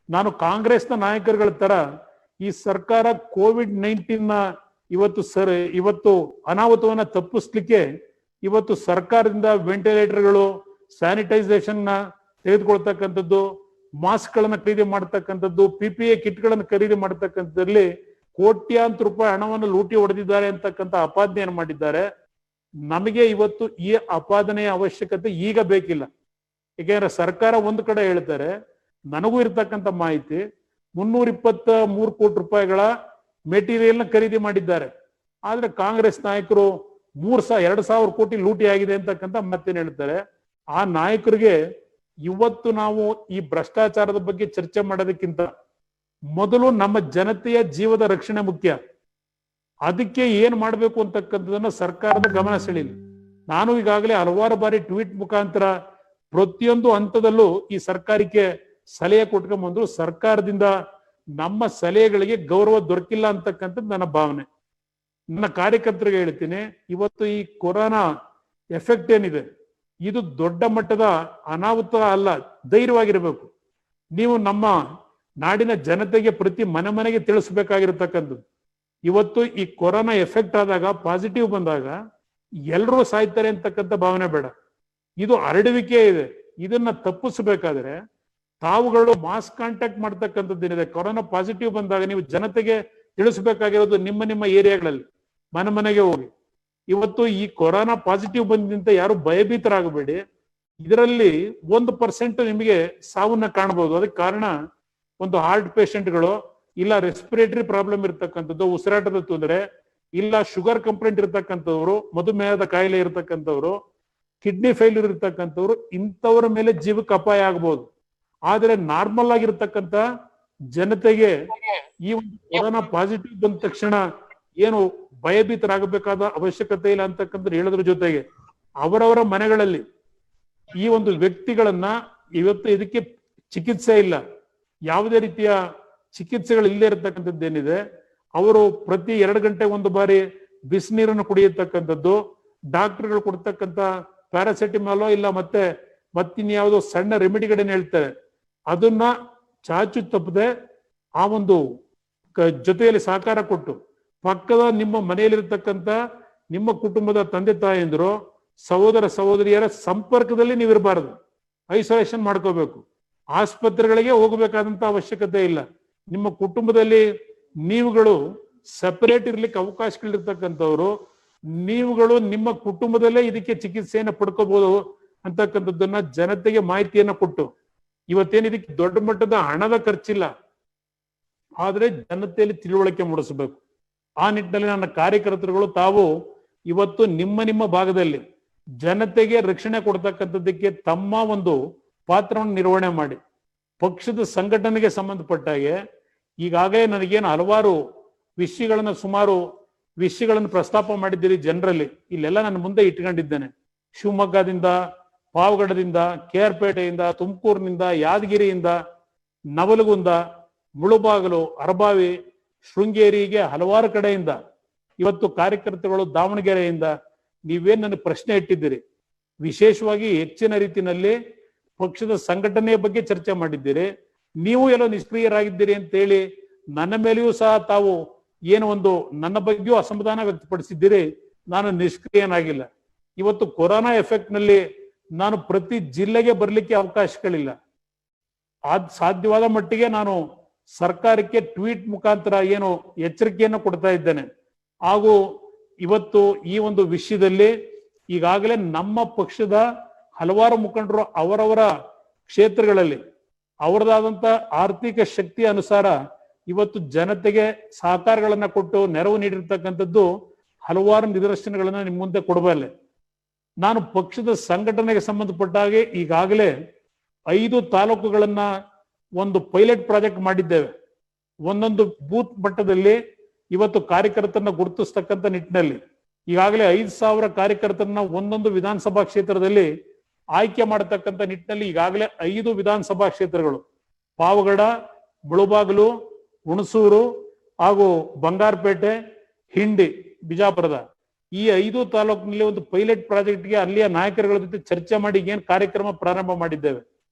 ನಾನು ಕಾಂಗ್ರೆಸ್ನ ನಾಯಕರುಗಳ ತರ ಈ ಸರ್ಕಾರ ಕೋವಿಡ್-19 ಇವತ್ತು ಅನಾಹುತವನ್ನ ತಪ್ಪಿಸ್ಲಿಕ್ಕೆ ಇವತ್ತು ಸರ್ಕಾರದಿಂದ ವೆಂಟಿಲೇಟರ್ಗಳು, ಸ್ಯಾನಿಟೈಸೇಷನ್ ನ ತೆಗೆದುಕೊಳ್ತಕ್ಕಂಥದ್ದು, ಮಾಸ್ಕ್ ಗಳನ್ನ ಖರೀದಿ ಮಾಡ್ತಕ್ಕಂಥದ್ದು, PPE ಕಿಟ್ಗಳನ್ನು ಖರೀದಿ ಮಾಡ್ತಕ್ಕಂಥದ್ರಲ್ಲಿ ಕೋಟ್ಯಾಂತರ ರೂಪಾಯಿ ಹಣವನ್ನು ಲೂಟಿ ಹೊಡೆದಿದ್ದಾರೆ ಅಂತಕ್ಕಂಥ ಅಪಾದನೆಯನ್ನು ಮಾಡಿದ್ದಾರೆ. ನಮಗೆ ಇವತ್ತು ಈ ಅಪಾದನೆಯ ಅವಶ್ಯಕತೆ ಈಗ ಬೇಕಿಲ್ಲ. ಏಕೆಂದ್ರೆ ಸರ್ಕಾರ ಒಂದು ಕಡೆ ಹೇಳ್ತಾರೆ, ನನಗೂ ಇರ್ತಕ್ಕಂಥ ಮಾಹಿತಿ 323 ಕೋಟಿ ರೂಪಾಯಿಗಳ ಮೆಟೀರಿಯಲ್ ನ ಖರೀದಿ ಮಾಡಿದ್ದಾರೆ. ಆದ್ರೆ ಕಾಂಗ್ರೆಸ್ ನಾಯಕರು 2,000 ಕೋಟಿ ಲೂಟಿ ಆಗಿದೆ ಅಂತಕ್ಕಂಥ ಮತ್ತೇನ್ ಹೇಳ್ತಾರೆ. ಆ ನಾಯಕರಿಗೆ ಇವತ್ತು ನಾವು ಈ ಭ್ರಷ್ಟಾಚಾರದ ಬಗ್ಗೆ ಚರ್ಚೆ ಮಾಡೋದಕ್ಕಿಂತ ಮೊದಲು ನಮ್ಮ ಜನತೆಯ ಜೀವದ ರಕ್ಷಣೆ ಮುಖ್ಯ. ಅದಕ್ಕೆ ಏನ್ ಮಾಡ್ಬೇಕು ಅಂತಕ್ಕಂಥದನ್ನ ಸರ್ಕಾರದ ಗಮನ ಸೆಳೀಲಿ. ನಾನು ಈಗಾಗಲೇ ಹಲವಾರು ಬಾರಿ ಟ್ವೀಟ್ ಮುಖಾಂತರ ಪ್ರತಿಯೊಂದು ಹಂತದಲ್ಲೂ ಈ ಸರ್ಕಾರಕ್ಕೆ ಸಲಹೆ ಕೊಟ್ಕೊಂಡ್ಬಂದ್ರು. ಸರ್ಕಾರದಿಂದ ನಮ್ಮ ಸಲಹೆಗಳಿಗೆ ಗೌರವ ದೊರಕಿಲ್ಲ ಅಂತಕ್ಕಂಥದ್ದು ನನ್ನ ಭಾವನೆ. ನನ್ನ ಕಾರ್ಯಕರ್ತರಿಗೆ ಹೇಳ್ತೀನಿ, ಇವತ್ತು ಈ ಕೊರೋನಾ ಎಫೆಕ್ಟ್ ಏನಿದೆ ಇದು ದೊಡ್ಡ ಮಟ್ಟದ ಅನಾಹುತ ಅಲ್ಲ. ಧೈರ್ಯವಾಗಿರ್ಬೇಕು. ನೀವು ನಮ್ಮ ನಾಡಿನ ಜನತೆಗೆ ಪ್ರತಿ ಮನೆ ಮನೆಗೆ ತಿಳಿಸ್ಬೇಕಾಗಿರ್ತಕ್ಕಂಥದ್ದು. ಇವತ್ತು ಈ ಕೊರೋನಾ ಎಫೆಕ್ಟ್ ಆದಾಗ, ಪಾಸಿಟಿವ್ ಬಂದಾಗ ಎಲ್ಲರೂ ಸಾಯ್ತಾರೆ ಅಂತಕ್ಕಂಥ ಭಾವನೆ ಬೇಡ. ಇದು ಹರಡುವಿಕೆ ಇದೆ. ಇದನ್ನ ತಪ್ಪಿಸಬೇಕಾದ್ರೆ ತಾವುಗಳು ಮಾಸ್ ಕಾಂಟ್ಯಾಕ್ಟ್ ಮಾಡ್ತಕ್ಕಂಥದ್ದೇನಿದೆ, ಕೊರೋನಾ ಪಾಸಿಟಿವ್ ಬಂದಾಗ ನೀವು ಜನತೆಗೆ ತಿಳಿಸ್ಬೇಕಾಗಿರೋದು ನಿಮ್ಮ ಏರಿಯಾಗಳಲ್ಲಿ ಮನೆ ಮನೆಗೆ ಹೋಗಿ. ಇವತ್ತು ಈ ಕೊರೋನಾ ಪಾಸಿಟಿವ್ ಬಂದಿಂದ ಯಾರು ಭಯಭೀತರಾಗಬೇಡಿ. ಇದರಲ್ಲಿ 1% ನಿಮಗೆ ಸಾವನ್ನ ಕಾಣಬಹುದು. ಅದಕ್ಕೆ ಕಾರಣ ಒಂದು ಹಾರ್ಟ್ ಪೇಷಂಟ್ಗಳು, ಇಲ್ಲ ರೆಸ್ಪಿರೇಟರಿ ಪ್ರಾಬ್ಲಮ್ ಇರ್ತಕ್ಕಂಥದ್ದು, ಉಸಿರಾಟದ ತೊಂದರೆ, ಇಲ್ಲ ಶುಗರ್ ಕಂಪ್ಲೇಂಟ್ ಇರ್ತಕ್ಕಂಥವ್ರು, ಮಧುಮೇಹದ ಕಾಯಿಲೆ ಇರ್ತಕ್ಕಂಥವ್ರು, ಕಿಡ್ನಿ ಫೇಲ್ಯೂರ್ ಇರ್ತಕ್ಕಂಥವ್ರು, ಇಂಥವ್ರ ಮೇಲೆ ಜೀವಕ್ಕೆ ಅಪಾಯ ಆಗ್ಬೋದು. ಆದ್ರೆ ನಾರ್ಮಲ್ ಆಗಿರ್ತಕ್ಕಂಥ ಜನತೆಗೆ ಈ ಒಂದು ಕೊರೋನಾ ಪಾಸಿಟಿವ್ ಬಂದ ತಕ್ಷಣ ಏನು ಭಯಭೀತರಾಗಬೇಕಾದ ಅವಶ್ಯಕತೆ ಇಲ್ಲ ಅಂತಕ್ಕಂಥ ಹೇಳೋದ್ರ ಜೊತೆಗೆ ಅವರವರ ಮನೆಗಳಲ್ಲಿ ಈ ಒಂದು ವ್ಯಕ್ತಿಗಳನ್ನ ಇವತ್ತು ಇದಕ್ಕೆ ಚಿಕಿತ್ಸೆ ಇಲ್ಲ, ಯಾವುದೇ ರೀತಿಯ ಚಿಕಿತ್ಸೆಗಳು ಇಲ್ಲದೆ ಇರತಕ್ಕಂಥದ್ದೇನಿದೆ, ಅವರು ಪ್ರತಿ 2 ಗಂಟೆಗೆ ಒಂದು ಬಾರಿ ಬಿಸಿನೀರನ್ನು ಕುಡಿಯತಕ್ಕಂಥದ್ದು, ಡಾಕ್ಟರ್ಗಳು ಕೊಡ್ತಕ್ಕಂಥ ಪ್ಯಾರಾಸೆಟಿಮಾಲೋ ಇಲ್ಲ ಮತ್ತಿನ್ಯಾವುದೋ ಸಣ್ಣ ರೆಮಿಡಿಗಳನ್ನ ಹೇಳ್ತಾರೆ, ಅದನ್ನ ಚಾಚು ತಪ್ಪದೆ ಆ ಒಂದು ಜೊತೆಯಲ್ಲಿ ಸಹಕಾರ ಕೊಟ್ಟು ಪಕ್ಕದ ನಿಮ್ಮ ಮನೆಯಲ್ಲಿರ್ತಕ್ಕಂಥ ನಿಮ್ಮ ಕುಟುಂಬದ ತಂದೆ ತಾಯಂದಿರು, ಸಹೋದರ ಸಹೋದರಿಯರ ಸಂಪರ್ಕದಲ್ಲಿ ನೀವು ಇರಬಾರದು. ಐಸೋಲೇಷನ್ ಮಾಡ್ಕೋಬೇಕು. ಆಸ್ಪತ್ರೆಗಳಿಗೆ ಹೋಗಬೇಕಾದಂತ ಅವಶ್ಯಕತೆ ಇಲ್ಲ. ನಿಮ್ಮ ಕುಟುಂಬದಲ್ಲಿ ನೀವುಗಳು ಸಪರೇಟ್ ಇರ್ಲಿಕ್ಕೆ ಅವಕಾಶಗಳಿರ್ತಕ್ಕಂಥವ್ರು, ನೀವುಗಳು ನಿಮ್ಮ ಕುಟುಂಬದಲ್ಲೇ ಇದಕ್ಕೆ ಚಿಕಿತ್ಸೆಯನ್ನು ಪಡ್ಕೋಬಹುದು ಅಂತಕ್ಕಂಥದ್ದನ್ನ ಜನತೆಗೆ ಮಾಹಿತಿಯನ್ನ ಕೊಟ್ಟು, ಇವತ್ತೇನು ಇದಕ್ಕೆ ದೊಡ್ಡ ಮಟ್ಟದ ಹಣದ ಖರ್ಚಿಲ್ಲ, ಆದ್ರೆ ಜನತೆಯಲ್ಲಿ ತಿಳುವಳಿಕೆ ಮೂಡಿಸಬೇಕು. ಆ ನಿಟ್ಟಿನಲ್ಲಿ ನನ್ನ ಕಾರ್ಯಕರ್ತರುಗಳು ತಾವು ಇವತ್ತು ನಿಮ್ಮ ಭಾಗದಲ್ಲಿ ಜನತೆಗೆ ರಕ್ಷಣೆ ಕೊಡ್ತಕ್ಕಂಥದ್ದಕ್ಕೆ ತಮ್ಮ ಒಂದು ಪಾತ್ರವನ್ನು ನಿರ್ವಹಣೆ ಮಾಡಿ. ಪಕ್ಷದ ಸಂಘಟನೆಗೆ ಸಂಬಂಧಪಟ್ಟಾಗೆ ಈಗಾಗಲೇ ನನಗೇನು ಹಲವಾರು ಸುಮಾರು ವಿಷಯಗಳನ್ನು ಪ್ರಸ್ತಾಪ ಮಾಡಿದ್ದೀರಿ ಜನರಲ್ಲಿ. ಇಲ್ಲೆಲ್ಲ ನನ್ನ ಮುಂದೆ ಇಟ್ಕೊಂಡಿದ್ದೇನೆ. ಶಿವಮೊಗ್ಗದಿಂದ, ಪಾವಗಡದಿಂದ, KR ಪೇಟೆಯಿಂದ, ತುಮಕೂರಿನಿಂದ, ಯಾದಗಿರಿಯಿಂದ, ನವಲಗುಂದ, ಮುಳುಬಾಗಲು, ಅರಬಾವಿ, ಶೃಂಗೇರಿಗೆ ಹಲವಾರು ಕಡೆಯಿಂದ ಇವತ್ತು ಕಾರ್ಯಕರ್ತರುಗಳು, ದಾವಣಗೆರೆಯಿಂದ ನೀವೇನ್ ನನಗೆ ಪ್ರಶ್ನೆ ಇಟ್ಟಿದ್ದೀರಿ. ವಿಶೇಷವಾಗಿ ಹೆಚ್ಚಿನ ರೀತಿಯಲ್ಲಿ ಪಕ್ಷದ ಸಂಘಟನೆಯ ಬಗ್ಗೆ ಚರ್ಚೆ ಮಾಡಿದ್ದೀರಿ. ನೀವು ಎಲ್ಲೋ ನಿಷ್ಕ್ರಿಯರಾಗಿದ್ದೀರಿ ಅಂತೇಳಿ ನನ್ನ ಮೇಲೆಯೂ ಸಹ ತಾವು ಏನು ಒಂದು ನನ್ನ ಬಗ್ಗೆಯೂ ಅಸಮಾಧಾನ ವ್ಯಕ್ತಪಡಿಸಿದ್ದೀರಿ. ನಾನು ನಿಷ್ಕ್ರಿಯನಾಗಿಲ್ಲ. ಇವತ್ತು ಕೊರೋನಾ ಎಫೆಕ್ಟ್ ನಲ್ಲಿ ನಾನು ಪ್ರತಿ ಜಿಲ್ಲೆಗೆ ಬರ್ಲಿಕ್ಕೆ ಅವಕಾಶಗಳಿಲ್ಲ. ಸಾಧ್ಯವಾದ ಮಟ್ಟಿಗೆ ನಾನು ಸರ್ಕಾರಕ್ಕೆ ಟ್ವೀಟ್ ಮುಖಾಂತರ ಏನು ಎಚ್ಚರಿಕೆಯನ್ನು ಕೊಡ್ತಾ ಇದ್ದೇನೆ. ಹಾಗೂ ಇವತ್ತು ಈ ಒಂದು ವಿಷಯದಲ್ಲಿ ಈಗಾಗಲೇ ನಮ್ಮ ಪಕ್ಷದ ಹಲವಾರು ಮುಖಂಡರು ಅವರವರ ಕ್ಷೇತ್ರಗಳಲ್ಲಿ ಅವರದಾದಂತ ಆರ್ಥಿಕ ಶಕ್ತಿಯ ಅನುಸಾರ ಇವತ್ತು ಜನತೆಗೆ ಸಹಕಾರಗಳನ್ನ ಕೊಟ್ಟು ನೆರವು ನೀಡಿರ್ತಕ್ಕಂಥದ್ದು ಹಲವಾರು ನಿದರ್ಶನಗಳನ್ನ ನಿಮ್ಮ ಮುಂದೆ ಕೊಡಬಲ್ಲೆ. ನಾನು ಪಕ್ಷದ ಸಂಘಟನೆಗೆ ಸಂಬಂಧಪಟ್ಟ ಹಾಗೆ ಈಗಾಗಲೇ 5 ತಾಲೂಕುಗಳನ್ನ ಒಂದು ಪೈಲಟ್ ಪ್ರಾಜೆಕ್ಟ್ ಮಾಡಿದ್ದೇವೆ. ಒಂದೊಂದು ಬೂತ್ ಮಟ್ಟದಲ್ಲಿ ಇವತ್ತು ಕಾರ್ಯಕರ್ತರನ್ನ ಗುರುತಿಸ್ತಕ್ಕಂಥ ನಿಟ್ಟಿನಲ್ಲಿ ಈಗಾಗಲೇ 5,000 ಕಾರ್ಯಕರ್ತರನ್ನ ಒಂದೊಂದು ವಿಧಾನಸಭಾ ಕ್ಷೇತ್ರದಲ್ಲಿ ಆಯ್ಕೆ ಮಾಡತಕ್ಕಂಥ ನಿಟ್ಟಿನಲ್ಲಿ ಈಗಾಗಲೇ 5 ವಿಧಾನಸಭಾ ಕ್ಷೇತ್ರಗಳು, ಪಾವಗಡ, ಮುಳುಬಾಗಿಲು, ಹುಣಸೂರು ಹಾಗೂ ಬಂಗಾರಪೇಟೆ, ಹಿಂಡಿ, ಬಿಜಾಪುರದ ಈ 5 ತಾಲೂಕಿನಲ್ಲಿ ಒಂದು ಪೈಲಟ್ ಪ್ರಾಜೆಕ್ಟ್ಗೆ ಅಲ್ಲಿಯ ನಾಯಕರುಗಳ ಜೊತೆ ಚರ್ಚೆ ಮಾಡಿ ಏನ್ ಕಾರ್ಯಕ್ರಮ ಪ್ರಾರಂಭ ಮಾಡಿದ್ದೇವೆ.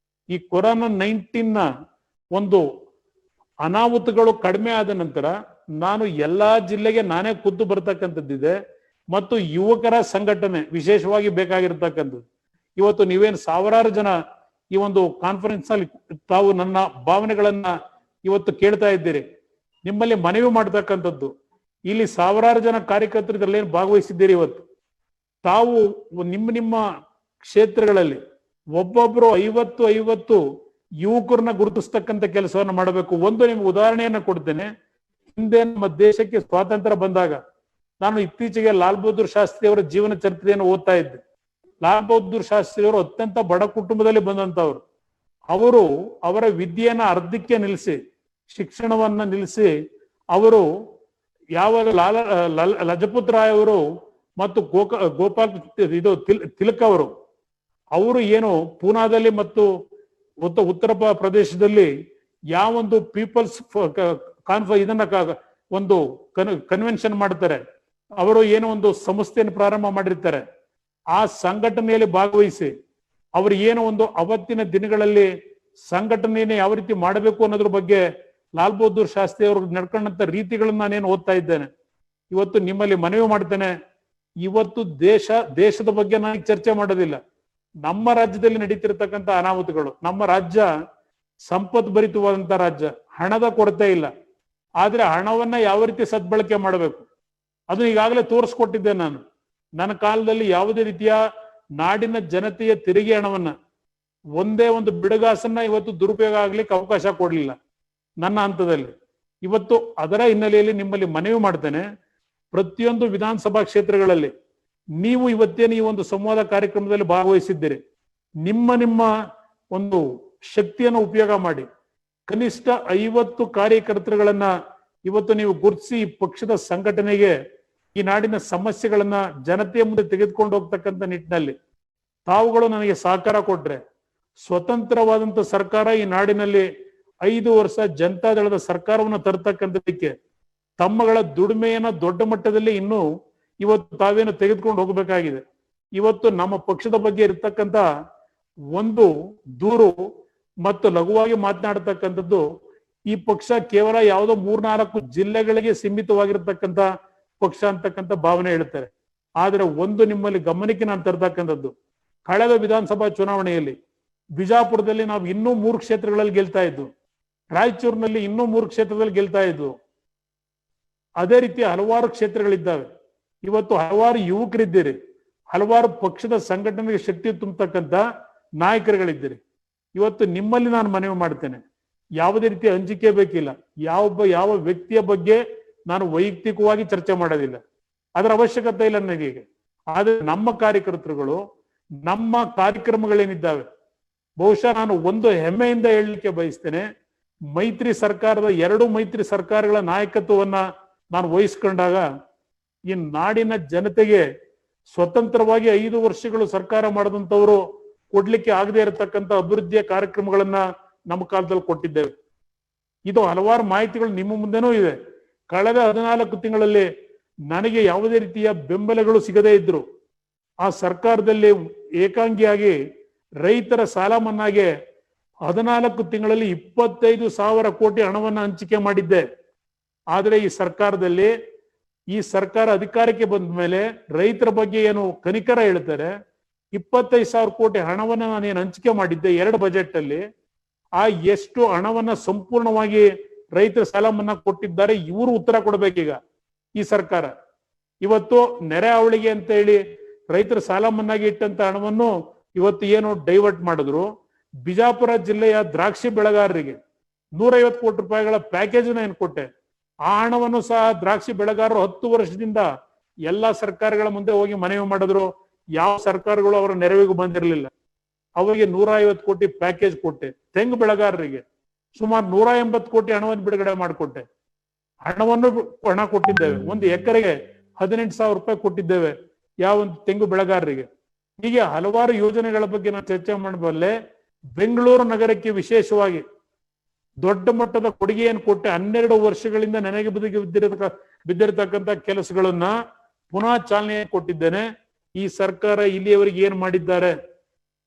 ಈ ಕೊರೋನಾ 19 ಒಂದು ಅನಾಹುತಗಳು ಕಡಿಮೆ ಆದ ನಂತರ ನಾನು ಎಲ್ಲಾ ಜಿಲ್ಲೆಗೆ ನಾನೇ ಖುದ್ದು ಬರ್ತಕ್ಕಂಥದ್ದಿದೆ ಮತ್ತು ಯುವಕರ ಸಂಘಟನೆ ವಿಶೇಷವಾಗಿ ಬೇಕಾಗಿರ್ತಕ್ಕಂಥದ್ದು. ಇವತ್ತು ನೀವೇನು ಸಾವಿರಾರು ಜನ ಈ ಒಂದು ಕಾನ್ಫರೆನ್ಸ್ ನಲ್ಲಿ ತಾವು ನನ್ನ ಭಾವನೆಗಳನ್ನ ಇವತ್ತು ಕೇಳ್ತಾ ಇದ್ದೀರಿ. ನಿಮ್ಮಲ್ಲಿ ಮನವಿ ಮಾಡ್ತಕ್ಕಂಥದ್ದು, ಇಲ್ಲಿ ಸಾವಿರಾರು ಜನ ಕಾರ್ಯಕರ್ತರು ಇದರಲ್ಲಿ ಏನು ಭಾಗವಹಿಸಿದ್ದೀರಿ. ಇವತ್ತು ತಾವು ನಿಮ್ಮ ನಿಮ್ಮ ಕ್ಷೇತ್ರಗಳಲ್ಲಿ ಒಬ್ಬೊಬ್ರು 50 ಯುವಕರನ್ನ ಗುರುತಿಸ್ತಕ್ಕಂಥ ಕೆಲಸವನ್ನ ಮಾಡಬೇಕು. ಒಂದು ನಿಮ್ಗೆ ಉದಾಹರಣೆಯನ್ನ ಕೊಡ್ತೇನೆ. ಹಿಂದೆ ನಮ್ಮ ದೇಶಕ್ಕೆ ಸ್ವಾತಂತ್ರ್ಯ ಬಂದಾಗ ನಾನು ಇತ್ತೀಚೆಗೆ ಲಾಲ್ ಬಹದ್ದೂರ್ ಶಾಸ್ತ್ರಿ ಅವರ ಜೀವನ ಚರಿತ್ರೆಯನ್ನು ಓದ್ತಾ ಇದ್ದೆ. ಲಾಲ್ ಬಹದ್ದೂರ್ ಶಾಸ್ತ್ರಿ ಅವರು ಅತ್ಯಂತ ಬಡ ಕುಟುಂಬದಲ್ಲಿ ಬಂದಂತವ್ರು. ಅವರು ಅವರ ವಿದ್ಯೆಯನ್ನ ಅರ್ಧಕ್ಕೆ ನಿಲ್ಲಿಸಿ, ಶಿಕ್ಷಣವನ್ನ ನಿಲ್ಲಿಸಿ, ಅವರು ಯಾವ ಲಜಪತ್ ರಾಯ್ ಅವರು ಮತ್ತು ಗೋಪಾಲ್ ತಿಲಕ್ ಅವರು ಏನು ಪೂನಾದಲ್ಲಿ ಮತ್ತು ಉತ್ತರ ಪ್ರದೇಶದಲ್ಲಿ ಯಾವೊಂದು ಪೀಪಲ್ಸ್ ಇದನ್ನ ಒಂದು ಕನ್ವೆನ್ಷನ್ ಮಾಡ್ತಾರೆ, ಅವರು ಏನೋ ಒಂದು ಸಂಸ್ಥೆಯನ್ನು ಪ್ರಾರಂಭ ಮಾಡಿರ್ತಾರೆ. ಆ ಸಂಘಟನೆಯಲ್ಲಿ ಭಾಗವಹಿಸಿ ಅವರು ಏನೋ ಒಂದು ಅವತ್ತಿನ ದಿನಗಳಲ್ಲಿ ಸಂಘಟನೆಯನ್ನು ಯಾವ ರೀತಿ ಮಾಡಬೇಕು ಅನ್ನೋದ್ರ ಬಗ್ಗೆ ಲಾಲ್ ಬಹದ್ದೂರ್ ಶಾಸ್ತ್ರಿ ಅವರು ನಡ್ಕೊಂಡಂತ ರೀತಿಗಳನ್ನ ನಾನೇನು ಓದ್ತಾ ಇದ್ದೇನೆ. ಇವತ್ತು ನಿಮ್ಮಲ್ಲಿ ಮನವಿ ಮಾಡ್ತೇನೆ, ಇವತ್ತು ದೇಶದ ಬಗ್ಗೆ ನಾನು ಚರ್ಚೆ ಮಾಡೋದಿಲ್ಲ. ನಮ್ಮ ರಾಜ್ಯದಲ್ಲಿ ನಡೀತಿರ್ತಕ್ಕಂಥ ಅನಾಹುತಗಳು, ನಮ್ಮ ರಾಜ್ಯ ಸಂಪತ್ ಭರಿತವಾದಂತ ರಾಜ್ಯ, ಹಣದ ಕೊರತೆ ಇಲ್ಲ. ಆದ್ರೆ ಹಣವನ್ನ ಯಾವ ರೀತಿ ಸದ್ಬಳಕೆ ಮಾಡಬೇಕು ಅದು ಈಗಾಗಲೇ ತೋರಿಸ್ಕೊಟ್ಟಿದ್ದೆ ನಾನು. ನನ್ನ ಕಾಲದಲ್ಲಿ ಯಾವುದೇ ರೀತಿಯ ನಾಡಿನ ಜನತೆಯ ತೆರಿಗೆ ಹಣವನ್ನ ಒಂದೇ ಒಂದು ಬಿಡುಗಾಸನ್ನ ಇವತ್ತು ದುರುಪಯೋಗ ಆಗ್ಲಿಕ್ಕೆ ಅವಕಾಶ ಕೊಡ್ಲಿಲ್ಲ ನನ್ನ ಹಂತದಲ್ಲಿ. ಇವತ್ತು ಅದರ ಹಿನ್ನೆಲೆಯಲ್ಲಿ ನಿಮ್ಮಲ್ಲಿ ಮನವಿ ಮಾಡ್ತೇನೆ, ಪ್ರತಿಯೊಂದು ವಿಧಾನಸಭಾ ಕ್ಷೇತ್ರಗಳಲ್ಲಿ ನೀವು ಇವತ್ತೇನು ಈ ಒಂದು ಸಂವಾದ ಕಾರ್ಯಕ್ರಮದಲ್ಲಿ ಭಾಗವಹಿಸಿದ್ದೀರಿ, ನಿಮ್ಮ ಒಂದು ಶಕ್ತಿಯನ್ನು ಉಪಯೋಗ ಮಾಡಿ ಕನಿಷ್ಠ 50 ಕಾರ್ಯಕರ್ತರುಗಳನ್ನ ಇವತ್ತು ನೀವು ಗುರುತಿಸಿ ಪಕ್ಷದ ಸಂಘಟನೆಗೆ ಈ ನಾಡಿನ ಸಮಸ್ಯೆಗಳನ್ನ ಜನತೆಯ ಮುಂದೆ ತೆಗೆದುಕೊಂಡು ಹೋಗ್ತಕ್ಕಂಥ ನಿಟ್ಟಿನಲ್ಲಿ ತಾವುಗಳು ನನಗೆ ಸಹಕಾರ ಕೊಟ್ರೆ ಸ್ವತಂತ್ರವಾದಂತ ಸರ್ಕಾರ ಈ ನಾಡಿನಲ್ಲಿ 5 ವರ್ಷ ಜನತಾದಳದ ಸರ್ಕಾರವನ್ನು ತರ್ತಕ್ಕಂಥದಕ್ಕೆ ತಮ್ಮಗಳ ದುಡಿಮೆಯನ್ನ ದೊಡ್ಡ ಮಟ್ಟದಲ್ಲಿ ಇನ್ನೂ ಇವತ್ತು ತಾವೇನು ತೆಗೆದುಕೊಂಡು ಹೋಗಬೇಕಾಗಿದೆ. ಇವತ್ತು ನಮ್ಮ ಪಕ್ಷದ ಬಗ್ಗೆ ಇರತಕ್ಕಂತ ಒಂದು ದೂರು ಮತ್ತು ಲಘುವಾಗಿ ಮಾತನಾಡತಕ್ಕಂಥದ್ದು, ಈ ಪಕ್ಷ ಕೇವಲ ಯಾವುದೋ 3-4 ಜಿಲ್ಲೆಗಳಿಗೆ ಸೀಮಿತವಾಗಿರ್ತಕ್ಕಂಥ ಪಕ್ಷ ಅಂತಕ್ಕಂಥ ಭಾವನೆ ಹೇಳ್ತಾರೆ. ಆದ್ರೆ ಒಂದು ನಿಮ್ಮಲ್ಲಿ ಗಮನಕ್ಕೆ ನಾನು ತರ್ತಕ್ಕಂಥದ್ದು, ಕಳೆದ ವಿಧಾನಸಭಾ ಚುನಾವಣೆಯಲ್ಲಿ ಬಿಜಾಪುರದಲ್ಲಿ ನಾವು ಇನ್ನೂ 3 ಕ್ಷೇತ್ರಗಳಲ್ಲಿ ಗೆಲ್ತಾ ಇದ್ವು, ರಾಯಚೂರಿನಲ್ಲಿ ಇನ್ನೂ 3 ಕ್ಷೇತ್ರದಲ್ಲಿ ಗೆಲ್ತಾ ಇದ್ವು. ಅದೇ ರೀತಿ ಹಲವಾರು ಕ್ಷೇತ್ರಗಳಿದ್ದಾವೆ. ಇವತ್ತು ಹಲವಾರು ಯುವಕರಿದ್ದೀರಿ, ಹಲವಾರು ಪಕ್ಷದ ಸಂಘಟನೆಗೆ ಶಕ್ತಿ ತುಂಬತಕ್ಕಂಥ ನಾಯಕರುಗಳಿದ್ದೀರಿ. ಇವತ್ತು ನಿಮ್ಮಲ್ಲಿ ನಾನು ಮನವಿ ಮಾಡ್ತೇನೆ, ಯಾವುದೇ ರೀತಿಯ ಅಂಜಿಕೆ ಬೇಕಿಲ್ಲ. ಯಾವ ವ್ಯಕ್ತಿಯ ಬಗ್ಗೆ ನಾನು ವೈಯಕ್ತಿಕವಾಗಿ ಚರ್ಚೆ ಮಾಡೋದಿಲ್ಲ, ಅದರ ಅವಶ್ಯಕತೆ ಇಲ್ಲ ನನಗೆ. ಆದ್ರೆ ನಮ್ಮ ಕಾರ್ಯಕರ್ತರುಗಳು, ನಮ್ಮ ಕಾರ್ಯಕ್ರಮಗಳೇನಿದ್ದಾವೆ, ಬಹುಶಃ ನಾನು ಒಂದು ಹೆಮ್ಮೆಯಿಂದ ಹೇಳಲಿಕ್ಕೆ ಬಯಸ್ತೇನೆ, ಮೈತ್ರಿ ಸರ್ಕಾರದ 2 ಮೈತ್ರಿ ಸರ್ಕಾರಗಳ ನಾಯಕತ್ವವನ್ನ ನಾನು ವಹಿಸ್ಕೊಂಡಾಗ ಈ ನಾಡಿನ ಜನತೆಗೆ ಸ್ವತಂತ್ರವಾಗಿ 5 ವರ್ಷಗಳು ಸರ್ಕಾರ ಮಾಡಿದಂಥವರು ಕೊಡ್ಲಿಕ್ಕೆ ಆಗದೆ ಇರತಕ್ಕಂಥ ಅಭಿವೃದ್ಧಿಯ ಕಾರ್ಯಕ್ರಮಗಳನ್ನ ನಮ್ಮ ಕಾಲದಲ್ಲಿ ಕೊಟ್ಟಿದ್ದೇವೆ. ಇದು ಹಲವಾರು ಮಾಹಿತಿಗಳು ನಿಮ್ಮ ಮುಂದೆನೂ ಇದೆ. ಕಳೆದ 14 ತಿಂಗಳಲ್ಲಿ ನನಗೆ ಯಾವುದೇ ರೀತಿಯ ಬೆಂಬಲಗಳು ಸಿಗದೇ ಇದ್ರು ಆ ಸರ್ಕಾರದಲ್ಲಿ ಏಕಾಂಗಿಯಾಗಿ ರೈತರ ಸಾಲ ಮನ್ನಾಗೆ 14 ತಿಂಗಳಲ್ಲಿ 25,000 ಕೋಟಿ ಹಣವನ್ನು ಹಂಚಿಕೆ ಮಾಡಿದ್ದೆ. ಆದ್ರೆ ಈ ಸರ್ಕಾರ ಅಧಿಕಾರಕ್ಕೆ ಬಂದ ಮೇಲೆ ರೈತರ ಬಗ್ಗೆ ಏನು ಕನಿಕರ ಹೇಳ್ತಾರೆ, 25,000 ಕೋಟಿ ಹಣವನ್ನ ನಾನೇನು ಹಂಚಿಕೆ ಮಾಡಿದ್ದೆ 2 ಬಜೆಟ್ ಅಲ್ಲಿ, ಆ ಎಷ್ಟು ಹಣವನ್ನ ಸಂಪೂರ್ಣವಾಗಿ ರೈತರ ಸಾಲ ಮನ್ನಾ ಕೊಟ್ಟಿದ್ದಾರೆ, ಇವರು ಉತ್ತರ ಕೊಡ್ಬೇಕೀಗ. ಈ ಸರ್ಕಾರ ಇವತ್ತು ನೆರೆ ಹಾವಳಿಗೆ ಅಂತ ಹೇಳಿ ರೈತರ ಸಾಲ ಮನ್ನಾಗಿ ಇಟ್ಟಂತ ಹಣವನ್ನು ಇವತ್ತು ಏನು ಡೈವರ್ಟ್ ಮಾಡಿದ್ರು. ಬಿಜಾಪುರ ಜಿಲ್ಲೆಯ ದ್ರಾಕ್ಷಿ ಬೆಳೆಗಾರರಿಗೆ 150 ಕೋಟಿ ರೂಪಾಯಿಗಳ ಪ್ಯಾಕೇಜ್ ಏನು ಕೊಟ್ಟೆ. ಆ ಹಣವನ್ನು ಸಹ ದ್ರಾಕ್ಷಿ ಬೆಳೆಗಾರರು 10 ವರ್ಷದಿಂದ ಎಲ್ಲಾ ಸರ್ಕಾರಗಳ ಮುಂದೆ ಹೋಗಿ ಮನವಿ ಮಾಡಿದ್ರು. ಯಾವ ಸರ್ಕಾರಗಳು ಅವರ ನೆರವಿಗೂ ಬಂದಿರಲಿಲ್ಲ. ಅವರಿಗೆ 150 ಕೋಟಿ ಪ್ಯಾಕೇಜ್ ಕೊಟ್ಟೆ. ತೆಂಗು ಬೆಳೆಗಾರರಿಗೆ ಸುಮಾರು 180 ಕೋಟಿ ಹಣವನ್ನು ಬಿಡುಗಡೆ ಮಾಡಿಕೊಟ್ಟೆ. ಹಣ ಕೊಟ್ಟಿದ್ದೇವೆ. ಒಂದು ಎಕರೆಗೆ 18,000 ರೂಪಾಯಿ ಕೊಟ್ಟಿದ್ದೇವೆ ಯಾವ ಒಂದು ತೆಂಗು ಬೆಳೆಗಾರರಿಗೆ. ಹೀಗೆ ಹಲವಾರು ಯೋಜನೆಗಳ ಬಗ್ಗೆ ನಾನು ಚರ್ಚೆ ಮಾಡಬಲ್ಲೆ. ಬೆಂಗಳೂರು ನಗರಕ್ಕೆ ವಿಶೇಷವಾಗಿ ದೊಡ್ಡ ಮಟ್ಟದ ಕೊಡುಗೆಯನ್ನು ಕೊಟ್ಟೆ. 12 ವರ್ಷಗಳಿಂದ ನನಗೆ ಬಿದ್ದಿರತಕ್ಕಂಥ ಕೆಲಸಗಳನ್ನ ಪುನಃ ಚಾಲನೆ ಕೊಟ್ಟಿದ್ದೇನೆ. ಈ ಸರ್ಕಾರ ಇಲ್ಲಿಯವರೆಗೆ ಏನ್ ಮಾಡಿದ್ದಾರೆ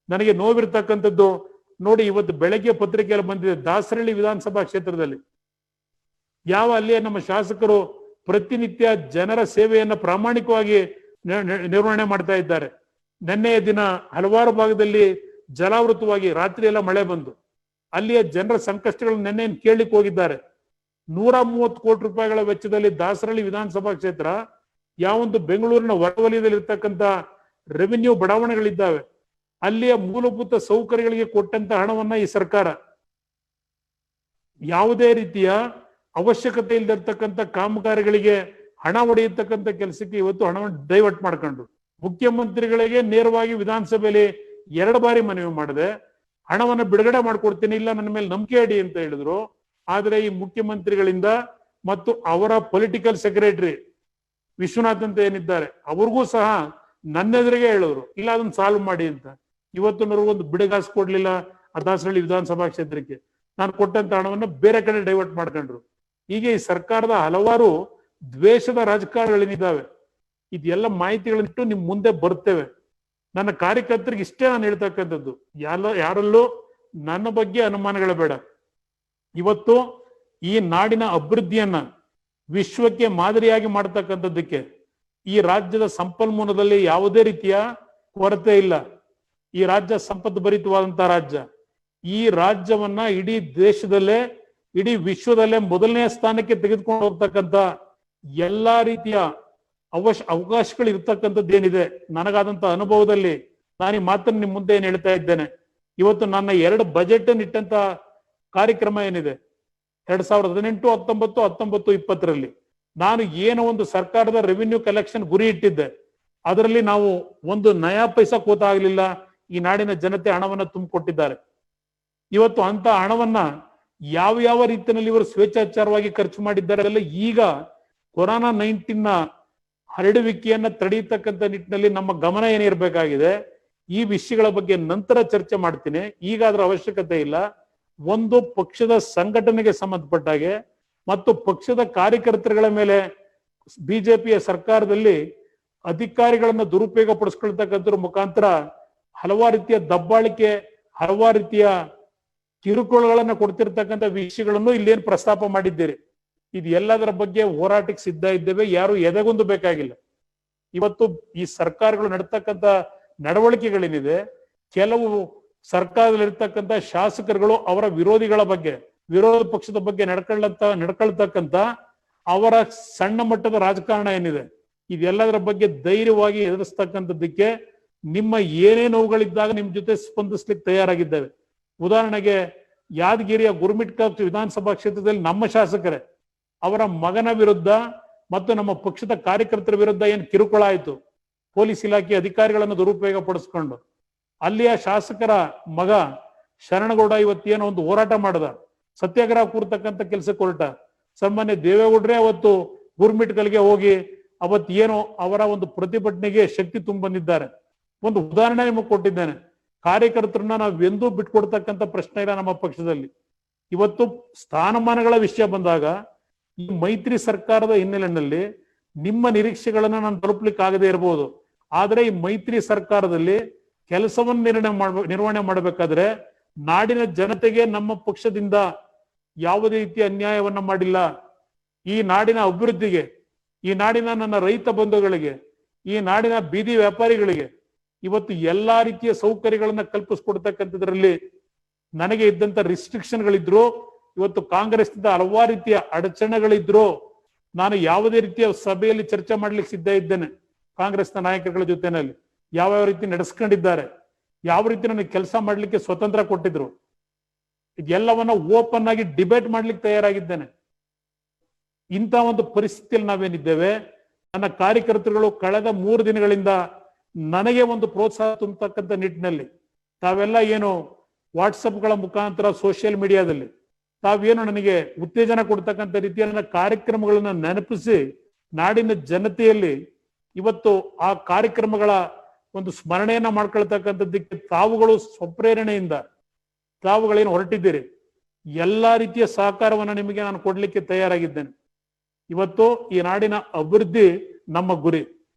ನನಗೆ ನೋವಿರ್ತಕ್ಕಂಥದ್ದು ನೋಡಿ. ಇವತ್ತು ಬೆಳಗ್ಗೆ ಪತ್ರಿಕೆಯಲ್ಲಿ ಬಂದಿದೆ, ದಾಸರಳ್ಳಿ ವಿಧಾನಸಭಾ ಕ್ಷೇತ್ರದಲ್ಲಿ ಯಾವ ಅಲ್ಲಿಯ ನಮ್ಮ ಶಾಸಕರು ಪ್ರತಿನಿತ್ಯ ಜನರ ಸೇವೆಯನ್ನ ಪ್ರಾಮಾಣಿಕವಾಗಿ ನಿರ್ವಹಣೆ ಮಾಡ್ತಾ ಇದ್ದಾರೆ. ನಿನ್ನೆಯ ದಿನ ಹಲವಾರು ಭಾಗದಲ್ಲಿ ಜಲಾವೃತವಾಗಿ ರಾತ್ರಿ ಎಲ್ಲ ಮಳೆ ಬಂದು ಅಲ್ಲಿಯ ಜನರ ಸಂಕಷ್ಟಗಳನ್ನು ನಿನ್ನೆ ಕೇಳಲಿಕ್ಕೆ ಹೋಗಿದ್ದಾರೆ. 130 ಕೋಟಿ ರೂಪಾಯಿಗಳ ವೆಚ್ಚದಲ್ಲಿ ದಾಸರಳ್ಳಿ ವಿಧಾನಸಭಾ ಕ್ಷೇತ್ರ ಯಾವೊಂದು ಬೆಂಗಳೂರಿನ ಹೊರವಲಯದಲ್ಲಿ ಇರ್ತಕ್ಕಂಥ ರೆವಿನ್ಯೂ ಬಡಾವಣೆಗಳಿದ್ದಾವೆ ಅಲ್ಲಿಯ ಮೂಲಭೂತ ಸೌಕರ್ಯಗಳಿಗೆ ಕೊಟ್ಟಂತ ಹಣವನ್ನ ಈ ಸರ್ಕಾರ ಯಾವುದೇ ರೀತಿಯ ಅವಶ್ಯಕತೆ ಇಲ್ಲದಿರ್ತಕ್ಕಂಥ ಕಾಮಗಾರಿಗಳಿಗೆ ಹಣ ಹೊಡೆಯತಕ್ಕಂಥ ಕೆಲಸಕ್ಕೆ ಇವತ್ತು ಹಣವನ್ನು ಡೈವರ್ಟ್ ಮಾಡ್ಕೊಂಡು ಮುಖ್ಯಮಂತ್ರಿಗಳಿಗೆ ನೇರವಾಗಿ ವಿಧಾನಸಭೆಯಲ್ಲಿ 2 ಬಾರಿ ಮನವಿ ಮಾಡಿದೆ. ಹಣವನ್ನು ಬಿಡುಗಡೆ ಮಾಡ್ಕೊಡ್ತೀನಿ, ಇಲ್ಲ ನನ್ನ ಮೇಲೆ ನಂಬಿಕೆ ಇಡಿ ಅಂತ ಹೇಳಿದ್ರು. ಆದ್ರೆ ಈ ಮುಖ್ಯಮಂತ್ರಿಗಳಿಂದ ಮತ್ತು ಅವರ ಪೊಲಿಟಿಕಲ್ ಸೆಕ್ರೆಟರಿ ವಿಶ್ವನಾಥ್ ಅಂತ ಏನಿದ್ದಾರೆ ಅವ್ರಿಗೂ ಸಹ ನನ್ನೆದುರಿಗೆ ಹೇಳಿದ್ರು ಇಲ್ಲ ಅದನ್ನ ಸಾಲ್ವ್ ಮಾಡಿ ಅಂತ. ಇವತ್ತು ಒಂದು ಬಿಡುಗಾಸು ಕೊಡ್ಲಿಲ್ಲ ಆ ದಾಸರಳ್ಳಿ ವಿಧಾನಸಭಾ ಕ್ಷೇತ್ರಕ್ಕೆ. ನಾನು ಕೊಟ್ಟಂತ ಹಣವನ್ನು ಬೇರೆ ಕಡೆ ಡೈವರ್ಟ್ ಮಾಡ್ಕೊಂಡ್ರು. ಹೀಗೆ ಈ ಸರ್ಕಾರದ ಹಲವಾರು ದ್ವೇಷದ ರಾಜಕಾರಣಗಳೇನಿದ್ದಾವೆ ಇದೆಲ್ಲ ಮಾಹಿತಿಗಳನ್ನಿಟ್ಟು ನಿಮ್ ಮುಂದೆ ಬರ್ತೇವೆ. ನನ್ನ ಕಾರ್ಯಕರ್ತರಿಗೆ ಇಷ್ಟೇ ನಾನು ಹೇಳ್ತಕ್ಕಂಥದ್ದು, ಯಾರಲ್ಲೂ ನನ್ನ ಬಗ್ಗೆ ಅನುಮಾನಗಳ ಬೇಡ. ಇವತ್ತು ಈ ನಾಡಿನ ಅಭಿವೃದ್ಧಿಯನ್ನ ವಿಶ್ವಕ್ಕೆ ಮಾದರಿಯಾಗಿ ಮಾಡತಕ್ಕಂಥದ್ದಕ್ಕೆ ಈ ರಾಜ್ಯದ ಸಂಪನ್ಮೂಲದಲ್ಲಿ ಯಾವುದೇ ರೀತಿಯ ಕೊರತೆ ಇಲ್ಲ. ಈ ರಾಜ್ಯ ಸಂಪತ್ತು ಭರಿತವಾದಂತಹ ರಾಜ್ಯ. ಈ ರಾಜ್ಯವನ್ನ ಇಡೀ ದೇಶದಲ್ಲೇ ಇಡೀ ವಿಶ್ವದಲ್ಲೇ ಮೊದಲನೇ ಸ್ಥಾನಕ್ಕೆ ತೆಗೆದುಕೊಂಡು ಹೋಗ್ತಕ್ಕಂಥ ಎಲ್ಲಾ ರೀತಿಯ ಅವಕಾಶಗಳು ಇರ್ತಕ್ಕಂಥದ್ದು ಏನಿದೆ ನನಗಾದಂತ ಅನುಭವದಲ್ಲಿ ನಾನು ಈ ಮಾತನ್ನು ನಿಮ್ ಮುಂದೆ ಏನ್ ಹೇಳ್ತಾ ಇದ್ದೇನೆ. ಇವತ್ತು ನನ್ನ 2 ಬಜೆಟ್ ಇಟ್ಟಂತ ಕಾರ್ಯಕ್ರಮ ಏನಿದೆ 2018, 19, 19, 20ರಲ್ಲಿ ನಾನು ಏನೋ ಒಂದು ಸರ್ಕಾರದ ರೆವಿನ್ಯೂ ಕಲೆಕ್ಷನ್ ಗುರಿ ಇಟ್ಟಿದ್ದೆ. ಅದರಲ್ಲಿ ನಾವು ಒಂದು ನಯಾ ಪೈಸಾ ಕೂತ ಆಗ್ಲಿಲ್ಲ. ಈ ನಾಡಿನ ಜನತೆ ಹಣವನ್ನ ತುಂಬಿಕೊಟ್ಟಿದ್ದಾರೆ. ಇವತ್ತು ಅಂತ ಹಣವನ್ನ ಯಾವ ರೀತಿಯಲ್ಲಿ ಇವರು ಸ್ವೇಚ್ಛಾಚಾರವಾಗಿ ಖರ್ಚು ಮಾಡಿದ್ದಾರೆ ಅಲ್ಲ. ಈಗ ಕೊರೋನಾ 19 ಹರಡುವಿಕೆಯನ್ನ ತಡೆಯತಕ್ಕಂಥ ನಿಟ್ಟಿನಲ್ಲಿ ನಮ್ಮ ಗಮನ ಏನಿರಬೇಕಾಗಿದೆ. ಈ ವಿಷಯಗಳ ಬಗ್ಗೆ ನಂತರ ಚರ್ಚೆ ಮಾಡ್ತೀನಿ, ಈಗ ಅದರ ಅವಶ್ಯಕತೆ ಇಲ್ಲ. ಒಂದು ಪಕ್ಷದ ಸಂಘಟನೆಗೆ ಸಂಬಂಧಪಟ್ಟ ಹಾಗೆ ಮತ್ತು ಪಕ್ಷದ ಕಾರ್ಯಕರ್ತರುಗಳ ಮೇಲೆ ಬಿಜೆಪಿಯ ಸರ್ಕಾರದಲ್ಲಿ ಅಧಿಕಾರಿಗಳನ್ನ ದುರುಪಯೋಗ ಪಡಿಸ್ಕೊಳ್ತಕ್ಕಂಥದ್ರ ಮುಖಾಂತರ ಹಲವಾರು ರೀತಿಯ ದಬ್ಬಾಳಿಕೆ, ಹಲವಾರು ರೀತಿಯ ಕಿರುಕುಳಗಳನ್ನ ಕೊಡ್ತಿರ್ತಕ್ಕಂಥ ವಿಷಯಗಳನ್ನು ಇಲ್ಲೇನು ಪ್ರಸ್ತಾಪ ಮಾಡಿದ್ದೀರಿ. ಇದು ಎಲ್ಲದರ ಬಗ್ಗೆ ಹೋರಾಟಕ್ಕೆ ಸಿದ್ಧ ಇದ್ದೇವೆ. ಯಾರು ಎದೆಗೊಂದು ಬೇಕಾಗಿಲ್ಲ. ಇವತ್ತು ಈ ಸರ್ಕಾರಗಳು ನಡ್ತಕ್ಕಂಥ ನಡವಳಿಕೆಗಳೇನಿದೆ, ಕೆಲವು ಸರ್ಕಾರದಲ್ಲಿರ್ತಕ್ಕಂಥ ಶಾಸಕರುಗಳು ಅವರ ವಿರೋಧಿಗಳ ಬಗ್ಗೆ, ವಿರೋಧ ಪಕ್ಷದ ಬಗ್ಗೆ ನಡ್ಕೊಳ್ತಕ್ಕಂಥ ಅವರ ಸಣ್ಣ ಮಟ್ಟದ ರಾಜಕಾರಣ ಏನಿದೆ, ಇದೆಲ್ಲದರ ಬಗ್ಗೆ ಧೈರ್ಯವಾಗಿ ಎದುರಿಸ್ತಕ್ಕಂಥದ್ದಕ್ಕೆ ನಿಮ್ಮ ಏನೇ ನೋವುಗಳಿದ್ದಾಗ ನಿಮ್ ಜೊತೆ ಸ್ಪಂದಿಸ್ಲಿಕ್ಕೆ ತಯಾರಾಗಿದ್ದೇವೆ. ಉದಾಹರಣೆಗೆ ಯಾದಗಿರಿಯ ಗುರುಮಿಟ್ಕಲ್ ವಿಧಾನಸಭಾ ಕ್ಷೇತ್ರದಲ್ಲಿ ನಮ್ಮ ಶಾಸಕರೇ ಅವರ ಮಗನ ವಿರುದ್ಧ ಮತ್ತು ನಮ್ಮ ಪಕ್ಷದ ಕಾರ್ಯಕರ್ತರ ವಿರುದ್ಧ ಏನ್ ಕಿರುಕುಳ ಆಯ್ತು, ಪೊಲೀಸ್ ಇಲಾಖೆ ಅಧಿಕಾರಿಗಳನ್ನು ದುರುಪಯೋಗ ಪಡಿಸ್ಕೊಂಡು ಅಲ್ಲಿಯ ಶಾಸಕರ ಮಗ ಶರಣಗೌಡ ಇವತ್ತೇನೋ ಒಂದು ಹೋರಾಟ ಮಾಡದ, ಸತ್ಯಾಗ್ರಹ ಕೂರ್ತಕ್ಕಂಥ ಕೆಲಸಕ್ಕೆ ಹೊರಟ. ಸಾಮಾನ್ಯ ದೇವೇಗೌಡ್ರೆ ಅವತ್ತು ಗುರುಮಿಟ್ಕಲ್ಗೆ ಹೋಗಿ ಅವತ್ತೇನೋ ಅವರ ಒಂದು ಪ್ರತಿಭಟನೆಗೆ ಶಕ್ತಿ ತುಂಬ ಬಂದಿದ್ದಾರೆ. ಒಂದು ಉದಾಹರಣೆ ನಿಮಗೆ ಕೊಟ್ಟಿದ್ದೇನೆ. ಕಾರ್ಯಕರ್ತರನ್ನ ನಾವು ಎಂದೂ ಬಿಟ್ಕೊಡ್ತಕ್ಕಂಥ ಪ್ರಶ್ನೆ ಇಲ್ಲ ನಮ್ಮ ಪಕ್ಷದಲ್ಲಿ. ಇವತ್ತು ಸ್ಥಾನಮಾನಗಳ ವಿಷಯ ಬಂದಾಗ ಈ ಮೈತ್ರಿ ಸರ್ಕಾರದ ಹಿನ್ನೆಲೆಯಲ್ಲಿ ನಿಮ್ಮ ನಿರೀಕ್ಷೆಗಳನ್ನ ನಾನು ತಲುಪಲಿಕ್ಕೆ ಆಗದೆ ಇರಬಹುದು. ಆದ್ರೆ ಈ ಮೈತ್ರಿ ಸರ್ಕಾರದಲ್ಲಿ ಕೆಲಸವನ್ನು ನಿರ್ವಹಣೆ ಮಾಡಬೇಕಾದ್ರೆ ನಾಡಿನ ಜನತೆಗೆ ನಮ್ಮ ಪಕ್ಷದಿಂದ ಯಾವುದೇ ರೀತಿಯ ಅನ್ಯಾಯವನ್ನ ಮಾಡಿಲ್ಲ. ಈ ನಾಡಿನ ಅಭಿವೃದ್ಧಿಗೆ, ಈ ನಾಡಿನ ನನ್ನ ರೈತ ಬಂಧುಗಳಿಗೆ, ಈ ನಾಡಿನ ಬೀದಿ ವ್ಯಾಪಾರಿಗಳಿಗೆ ಇವತ್ತು ಎಲ್ಲಾ ರೀತಿಯ ಸೌಕರ್ಯಗಳನ್ನ ಕಲ್ಪಿಸ್ಕೊಡ್ತಕ್ಕಂಥದ್ರಲ್ಲಿ ನನಗೆ ಇದ್ದಂತ ರಿಸ್ಟ್ರಿಕ್ಷನ್ಗಳಿದ್ರು. ಇವತ್ತು ಕಾಂಗ್ರೆಸ್ನಿಂದ ಹಲವಾರು ರೀತಿಯ ಅಡಚಣೆಗಳಿದ್ರು. ನಾನು ಯಾವುದೇ ರೀತಿಯ ಸಭೆಯಲ್ಲಿ ಚರ್ಚೆ ಮಾಡ್ಲಿಕ್ಕೆ ಸಿದ್ಧ ಇದ್ದೇನೆ. ಕಾಂಗ್ರೆಸ್ನ ನಾಯಕರುಗಳ ಜೊತೆನಲ್ಲಿ ಯಾವ ರೀತಿ ನಡೆಸ್ಕೊಂಡಿದ್ದಾರೆ, ಯಾವ ರೀತಿ ನನಗೆ ಕೆಲಸ ಮಾಡ್ಲಿಕ್ಕೆ ಸ್ವತಂತ್ರ ಕೊಟ್ಟಿದ್ರು, ಇದೆಲ್ಲವನ್ನ ಓಪನ್ ಆಗಿ ಡಿಬೇಟ್ ಮಾಡ್ಲಿಕ್ಕೆ ತಯಾರಾಗಿದ್ದೇನೆ. ಇಂಥ ಒಂದು ಪರಿಸ್ಥಿತಿಯಲ್ಲಿ ನಾವೇನಿದ್ದೇವೆ, ನನ್ನ ಕಾರ್ಯಕರ್ತರುಗಳು ಕಳೆದ 3 ದಿನಗಳಿಂದ ನನಗೆ ಒಂದು ಪ್ರೋತ್ಸಾಹ ತುಂಬತಕ್ಕಂಥ ನಿಟ್ಟಿನಲ್ಲಿ ತಾವೆಲ್ಲ ಏನು ವಾಟ್ಸಪ್ಗಳ ಮುಖಾಂತರ ಸೋಷಿಯಲ್ ಮೀಡಿಯಾದಲ್ಲಿ ತಾವೇನು ನನಗೆ ಉತ್ತೇಜನ ಕೊಡ್ತಕ್ಕಂಥ ರೀತಿಯ ಕಾರ್ಯಕ್ರಮಗಳನ್ನ ನೆನಪಿಸಿ ನಾಡಿನ ಜನತೆಯಲ್ಲಿ ಇವತ್ತು ಆ ಕಾರ್ಯಕ್ರಮಗಳ ಒಂದು ಸ್ಮರಣೆಯನ್ನ ಮಾಡ್ಕೊಳ್ತಕ್ಕಂಥದ್ದಕ್ಕೆ ತಾವುಗಳು ಸ್ವಪ್ರೇರಣೆಯಿಂದ ತಾವುಗಳೇನು ಹೊರಟಿದ್ದೀರಿ, ಎಲ್ಲಾ ರೀತಿಯ ಸಹಕಾರವನ್ನು ನಿಮಗೆ ನಾನು ಕೊಡ್ಲಿಕ್ಕೆ ತಯಾರಾಗಿದ್ದೇನೆ. ಇವತ್ತು ಈ ನಾಡಿನ ಅಭಿವೃದ್ಧಿ ನಮ್ಮ ಗುರಿ.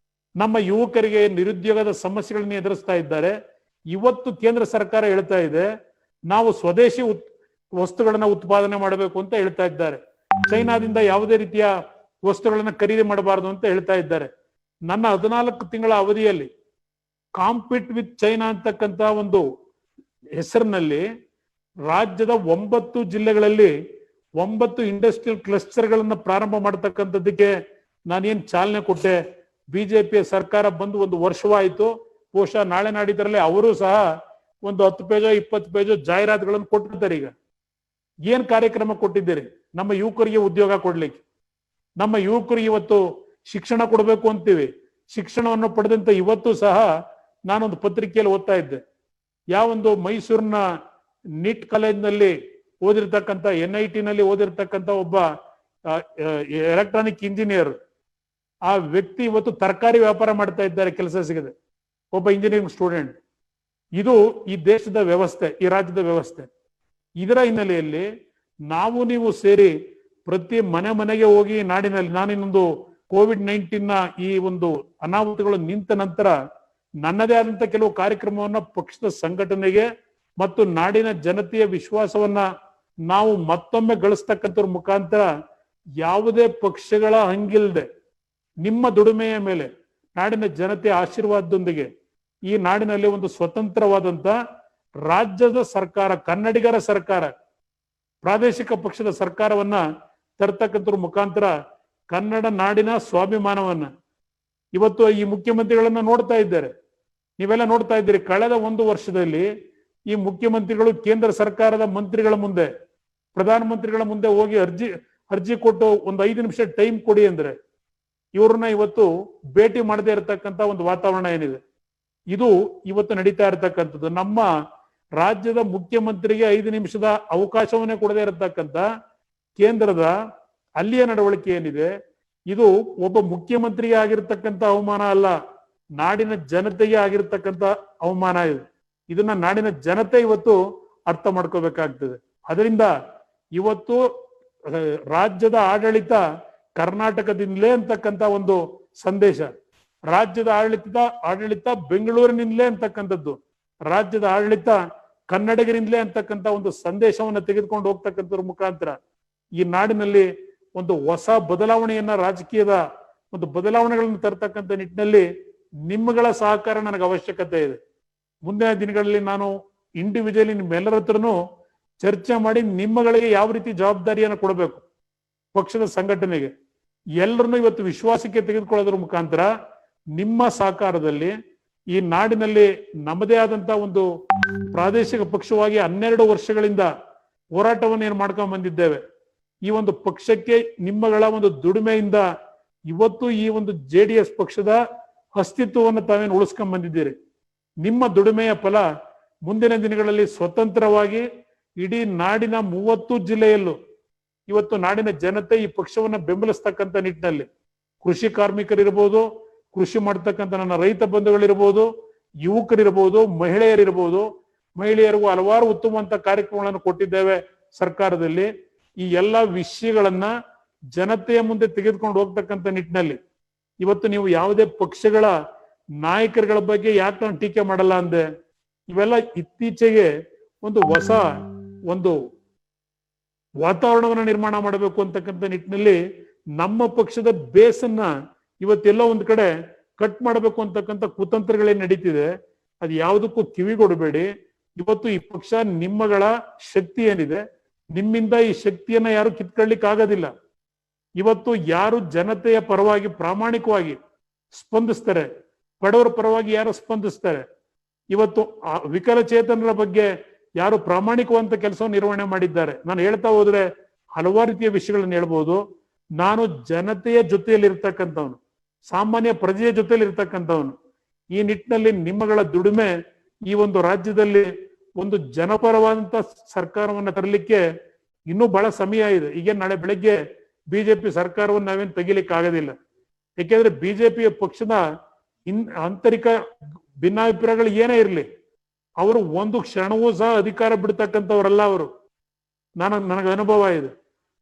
ನಮ್ಮ ಯುವಕರಿಗೆ ನಿರುದ್ಯೋಗದ ಸಮಸ್ಯೆಗಳನ್ನ ಎದುರಿಸ್ತಾ ಇದ್ದಾರೆ. ಇವತ್ತು ಕೇಂದ್ರ ಸರ್ಕಾರ ಹೇಳ್ತಾ ಇದೆ ನಾವು ಸ್ವದೇಶಿ ವಸ್ತುಗಳನ್ನ ಉತ್ಪಾದನೆ ಮಾಡಬೇಕು ಅಂತ ಹೇಳ್ತಾ ಇದ್ದಾರೆ. ಚೈನಾದಿಂದ ಯಾವುದೇ ರೀತಿಯ ವಸ್ತುಗಳನ್ನ ಖರೀದಿ ಮಾಡಬಾರದು ಅಂತ ಹೇಳ್ತಾ ಇದ್ದಾರೆ. ನನ್ನ 14 ತಿಂಗಳ ಅವಧಿಯಲ್ಲಿ ಕಾಂಪೀಟ್ ವಿತ್ ಚೈನಾ ಅಂತಕ್ಕಂತ ಒಂದು ಹೆಸರಿನಲ್ಲಿ ರಾಜ್ಯದ 9 ಜಿಲ್ಲೆಗಳಲ್ಲಿ 9 ಇಂಡಸ್ಟ್ರಿಯಲ್ ಕ್ಲಸ್ಟರ್ಗಳನ್ನ ಪ್ರಾರಂಭ ಮಾಡತಕ್ಕಂಥದ್ದಕ್ಕೆ ನಾನೇನ್ ಚಾಲನೆ ಕೊಟ್ಟೆ. ಬಿಜೆಪಿಯ ಸರ್ಕಾರ ಬಂದು 1 ವರ್ಷವಾಯಿತು. ಬಹುಶಃ ನಾಳೆ ನಾಡಿದ್ರಲ್ಲಿ ಅವರು ಸಹ ಒಂದು 10 ಪೇಜೋ 20 ಪೇಜೋ ಜಾಹೀರಾತುಗಳನ್ನು ಕೊಟ್ಟಿರ್ತಾರೆ. ಈಗ ಏನ್ ಕಾರ್ಯಕ್ರಮ ಕೊಟ್ಟಿದ್ದೀರಿ? ನಮ್ಮ ಯುವಕರಿಗೆ ಉದ್ಯೋಗ ಕೊಡ್ಲಿಕ್ಕೆ, ನಮ್ಮ ಯುವಕರಿಗೆ ಇವತ್ತು ಶಿಕ್ಷಣ ಕೊಡಬೇಕು ಅಂತೀವಿ. ಶಿಕ್ಷಣವನ್ನು ಪಡೆದಂತ ಇವತ್ತು ಸಹ ನಾನೊಂದು ಪತ್ರಿಕೆಯಲ್ಲಿ ಓದ್ತಾ ಇದ್ದೆ. ಯಾವೊಂದು ಮೈಸೂರಿನ ನೀಟ್ ಕಾಲೇಜ್ನಲ್ಲಿ ಓದಿರ್ತಕ್ಕಂಥ NIT ನಲ್ಲಿ ಓದಿರ್ತಕ್ಕಂಥ ಒಬ್ಬ ಎಲೆಕ್ಟ್ರಾನಿಕ್ ಇಂಜಿನಿಯರ್, ಆ ವ್ಯಕ್ತಿ ಇವತ್ತು ತರಕಾರಿ ವ್ಯಾಪಾರ ಮಾಡ್ತಾ ಇದ್ದಾರೆ, ಕೆಲಸ ಸಿಗದೆ. ಒಬ್ಬ ಇಂಜಿನಿಯರಿಂಗ್ ಸ್ಟೂಡೆಂಟ್. ಇದು ಈ ದೇಶದ ವ್ಯವಸ್ಥೆ, ಈ ರಾಜ್ಯದ ವ್ಯವಸ್ಥೆ. ಇದರ ಹಿನ್ನೆಲೆಯಲ್ಲಿ ನಾವು ನೀವು ಸೇರಿ ಪ್ರತಿ ಮನೆಗೆ ಹೋಗಿ ನಾಡಿನಲ್ಲಿ, ನಾನಿನ್ನೊಂದು COVID-19 ಈ ಒಂದು ಅನಾಹುತಗಳು ನಿಂತ ನಂತರ ನನ್ನದೇ ಆದಂತ ಕೆಲವು ಕಾರ್ಯಕ್ರಮವನ್ನ ಪಕ್ಷದ ಸಂಘಟನೆಗೆ ಮತ್ತು ನಾಡಿನ ಜನತೆಯ ವಿಶ್ವಾಸವನ್ನ ನಾವು ಮತ್ತೊಮ್ಮೆ ಗಳಿಸ್ತಕ್ಕಂಥವ್ರ ಮುಖಾಂತರ ಯಾವುದೇ ಪಕ್ಷಗಳ ಹಂಗಿಲ್ದೆ ನಿಮ್ಮ ದುಡಿಮೆಯ ಮೇಲೆ ನಾಡಿನ ಜನತೆಯ ಆಶೀರ್ವಾದದೊಂದಿಗೆ ಈ ನಾಡಿನಲ್ಲಿ ಒಂದು ಸ್ವತಂತ್ರವಾದಂತ ರಾಜ್ಯದ ಸರ್ಕಾರ, ಕನ್ನಡಿಗರ ಸರ್ಕಾರ, ಪ್ರಾದೇಶಿಕ ಪಕ್ಷದ ಸರ್ಕಾರವನ್ನ ತರ್ತಕ್ಕಂಥವ್ರ ಮುಖಾಂತರ ಕನ್ನಡ ನಾಡಿನ ಸ್ವಾಭಿಮಾನವನ್ನ ಇವತ್ತು ಈ ಮುಖ್ಯಮಂತ್ರಿಗಳನ್ನ ನೋಡ್ತಾ ಇದ್ದಾರೆ. ನೀವೆಲ್ಲ ನೋಡ್ತಾ ಇದ್ದೀರಿ. ಕಳೆದ 1 ವರ್ಷದಲ್ಲಿ ಈ ಮುಖ್ಯಮಂತ್ರಿಗಳು ಕೇಂದ್ರ ಸರ್ಕಾರದ ಮಂತ್ರಿಗಳ ಮುಂದೆ, ಪ್ರಧಾನಮಂತ್ರಿಗಳ ಮುಂದೆ ಹೋಗಿ ಅರ್ಜಿ ಕೊಟ್ಟು ಒಂದು 5 ನಿಮಿಷ ಟೈಮ್ ಕೊಡಿ ಅಂದ್ರೆ ಇವ್ರನ್ನ ಇವತ್ತು ಭೇಟಿ ಮಾಡದೇ ಇರತಕ್ಕಂತ ಒಂದು ವಾತಾವರಣ ಏನಿದೆ, ಇದು ಇವತ್ತು ನಡೀತಾ ಇರತಕ್ಕಂಥದ್ದು. ನಮ್ಮ ರಾಜ್ಯದ ಮುಖ್ಯಮಂತ್ರಿಗೆ 5 ನಿಮಿಷದ ಅವಕಾಶವನ್ನೇ ಕೊಡದೇ ಇರತಕ್ಕಂತ ಕೇಂದ್ರದ ಅಲ್ಲಿಯ ನಡವಳಿಕೆ ಏನಿದೆ, ಇದು ಒಬ್ಬ ಮುಖ್ಯಮಂತ್ರಿಗೆ ಆಗಿರ್ತಕ್ಕಂಥ ಅವಮಾನ ಅಲ್ಲ, ನಾಡಿನ ಜನತೆಗೆ ಆಗಿರ್ತಕ್ಕಂಥ ಅವಮಾನ ಇದು. ಇದನ್ನ ನಾಡಿನ ಜನತೆ ಇವತ್ತು ಅರ್ಥ ಮಾಡ್ಕೋಬೇಕಾಗ್ತದೆ. ಅದರಿಂದ ಇವತ್ತು ರಾಜ್ಯದ ಆಡಳಿತ ಕರ್ನಾಟಕದಿಂದಲೇ ಅಂತಕ್ಕಂಥ ಒಂದು ಸಂದೇಶ, ರಾಜ್ಯದ ಆಡಳಿತ ಬೆಂಗಳೂರಿನಿಂದಲೇ ಅಂತಕ್ಕಂಥದ್ದು, ರಾಜ್ಯದ ಆಡಳಿತ ಕನ್ನಡಿಗರಿಂದಲೇ ಅಂತಕ್ಕಂಥ ಒಂದು ಸಂದೇಶವನ್ನ ತೆಗೆದುಕೊಂಡು ಹೋಗ್ತಕ್ಕಂಥವ್ರ ಮುಖಾಂತರ ಈ ನಾಡಿನಲ್ಲಿ ಒಂದು ಹೊಸ ಬದಲಾವಣೆಯನ್ನ, ರಾಜಕೀಯದ ಒಂದು ಬದಲಾವಣೆಗಳನ್ನು ತರ್ತಕ್ಕಂಥ ನಿಟ್ಟಿನಲ್ಲಿ ನಿಮ್ಮಗಳ ಸಹಕಾರ ನನಗೆ ಅವಶ್ಯಕತೆ ಇದೆ. ಮುಂದಿನ ದಿನಗಳಲ್ಲಿ ನಾನು ಇಂಡಿವಿಜುವಲಿ ನಿಮ್ಮೆಲ್ಲರ ಹತ್ರನೂ ಚರ್ಚೆ ಮಾಡಿ ನಿಮ್ಮಗಳಿಗೆ ಯಾವ ರೀತಿ ಜವಾಬ್ದಾರಿಯನ್ನು ಕೊಡಬೇಕು ಪಕ್ಷದ ಸಂಘಟನೆಗೆ ಎಲ್ಲರನ್ನೂ ಇವತ್ತು ವಿಶ್ವಾಸಕ್ಕೆ ತೆಗೆದುಕೊಳ್ಳೋದ್ರ ಮುಖಾಂತರ ನಿಮ್ಮ ಸಹಕಾರದಲ್ಲಿ ಈ ನಾಡಿನಲ್ಲಿ ನಮ್ಮದೇ ಆದಂತ ಒಂದು ಪ್ರಾದೇಶಿಕ ಪಕ್ಷವಾಗಿ 12 ವರ್ಷಗಳಿಂದ ಹೋರಾಟವನ್ನು ಏನು ಮಾಡ್ಕೊಂಡು ಬಂದಿದ್ದೇವೆ. ಈ ಒಂದು ಪಕ್ಷಕ್ಕೆ ನಿಮ್ಮಗಳ ಒಂದು ದುಡಿಮೆಯಿಂದ ಇವತ್ತು ಈ ಒಂದು JDS ಪಕ್ಷದ ಅಸ್ತಿತ್ವವನ್ನು ತಾವೇನು ಉಳಿಸ್ಕೊಂಡ್ ಬಂದಿದ್ದೀರಿ. ನಿಮ್ಮ ದುಡಿಮೆಯ ಫಲ ಮುಂದಿನ ದಿನಗಳಲ್ಲಿ ಸ್ವತಂತ್ರವಾಗಿ ಇಡೀ ನಾಡಿನ 30 ಜಿಲ್ಲೆಯಲ್ಲೂ ಇವತ್ತು ನಾಡಿನ ಜನತೆ ಈ ಪಕ್ಷವನ್ನ ಬೆಂಬಲಿಸ್ತಕ್ಕಂಥ ನಿಟ್ಟಿನಲ್ಲಿ ಕೃಷಿ ಕಾರ್ಮಿಕರಿರ್ಬೋದು, ಕೃಷಿ ಮಾಡ್ತಕ್ಕಂಥ ನನ್ನ ರೈತ ಬಂಧುಗಳಿರ್ಬೋದು, ಯುವಕರಿರ್ಬೋದು, ಮಹಿಳೆಯರಿರ್ಬೋದು, ಮಹಿಳೆಯರಿಗೂ ಹಲವಾರು ಉತ್ತಮವಂತ ಕಾರ್ಯಕ್ರಮಗಳನ್ನು ಕೊಟ್ಟಿದ್ದೇವೆ ಸರ್ಕಾರದಲ್ಲಿ. ಈ ಎಲ್ಲ ವಿಷಯಗಳನ್ನ ಜನತೆಯ ಮುಂದೆ ತೆಗೆದುಕೊಂಡು ಹೋಗ್ತಕ್ಕಂಥ ನಿಟ್ಟಿನಲ್ಲಿ ಇವತ್ತು ನೀವು ಯಾವುದೇ ಪಕ್ಷಗಳ ನಾಯಕರುಗಳ ಬಗ್ಗೆ ಯಾಕೆ ನಾನು ಟೀಕೆ ಮಾಡಲ್ಲ ಅಂದೆ, ಇವೆಲ್ಲ ಇತ್ತೀಚೆಗೆ ಒಂದು ಹೊಸ ಒಂದು ವಾತಾವರಣವನ್ನ ನಿರ್ಮಾಣ ಮಾಡಬೇಕು ಅಂತಕ್ಕಂಥ ನಿಟ್ಟಿನಲ್ಲಿ ನಮ್ಮ ಪಕ್ಷದ ಬೇಸನ್ನ ಇವತ್ತೆಲ್ಲೋ ಒಂದ್ ಕಡೆ ಕಟ್ ಮಾಡಬೇಕು ಅಂತಕ್ಕಂಥ ಕುತಂತ್ರಗಳೇನ್ ನಡೀತಿದೆ. ಅದು ಯಾವುದಕ್ಕೂ ಕಿವಿಗೊಡಬೇಡಿ. ಇವತ್ತು ಈ ಪಕ್ಷ ನಿಮ್ಮಗಳ ಶಕ್ತಿ ಏನಿದೆ, ನಿಮ್ಮಿಂದ ಈ ಶಕ್ತಿಯನ್ನ ಯಾರು ಕಿತ್ಕೊಳ್ಳಿಕ್ ಆಗೋದಿಲ್ಲ. ಇವತ್ತು ಯಾರು ಜನತೆಯ ಪರವಾಗಿ ಪ್ರಾಮಾಣಿಕವಾಗಿ ಸ್ಪಂದಿಸ್ತಾರೆ, ಬಡವರ ಪರವಾಗಿ ಯಾರು ಸ್ಪಂದಿಸ್ತಾರೆ, ಇವತ್ತು ವಿಕಲಚೇತನರ ಬಗ್ಗೆ ಯಾರು ಪ್ರಾಮಾಣಿಕವಂತ ಕೆಲಸವನ್ನು ನಿರ್ವಹಣೆ ಮಾಡಿದ್ದಾರೆ. ನಾನು ಹೇಳ್ತಾ ಹೋದ್ರೆ ಹಲವಾರು ರೀತಿಯ ವಿಷಯಗಳನ್ನ ಹೇಳ್ಬೋದು. ನಾನು ಜನತೆಯ ಜೊತೆಯಲ್ಲಿ ಇರ್ತಕ್ಕಂಥವನು, ಸಾಮಾನ್ಯ ಪ್ರಜೆಯ ಜೊತೆಯಲ್ಲಿ ಇರ್ತಕ್ಕಂಥವನು. ಈ ನಿಟ್ಟಿನಲ್ಲಿ ನಿಮ್ಮಗಳ ದುಡಿಮೆ ಈ ಒಂದು ರಾಜ್ಯದಲ್ಲಿ ಒಂದು ಜನಪರವಾದಂತ ಸರ್ಕಾರವನ್ನ ತರಲಿಕ್ಕೆ ಇನ್ನೂ ಬಹಳ ಸಮಯ ಇದೆ. ಈಗ ನಾಳೆ ಬೆಳಗ್ಗೆ ಬಿಜೆಪಿ ಸರ್ಕಾರವನ್ನು ನಾವೇನು ತೆಗಿಲಿಕ್ಕೆ ಆಗೋದಿಲ್ಲ. ಯಾಕೆಂದ್ರೆ ಬಿಜೆಪಿಯ ಪಕ್ಷದ ಆಂತರಿಕ ಭಿನ್ನಾಭಿಪ್ರಾಯಗಳು ಏನೇ ಇರಲಿ, ಅವರು ಒಂದು ಕ್ಷಣವೂ ಸಹ ಅಧಿಕಾರ ಬಿಡ್ತಕ್ಕಂಥವ್ರಲ್ಲ ಅವರು. ನನಗೆ ಅನುಭವ ಇದೆ.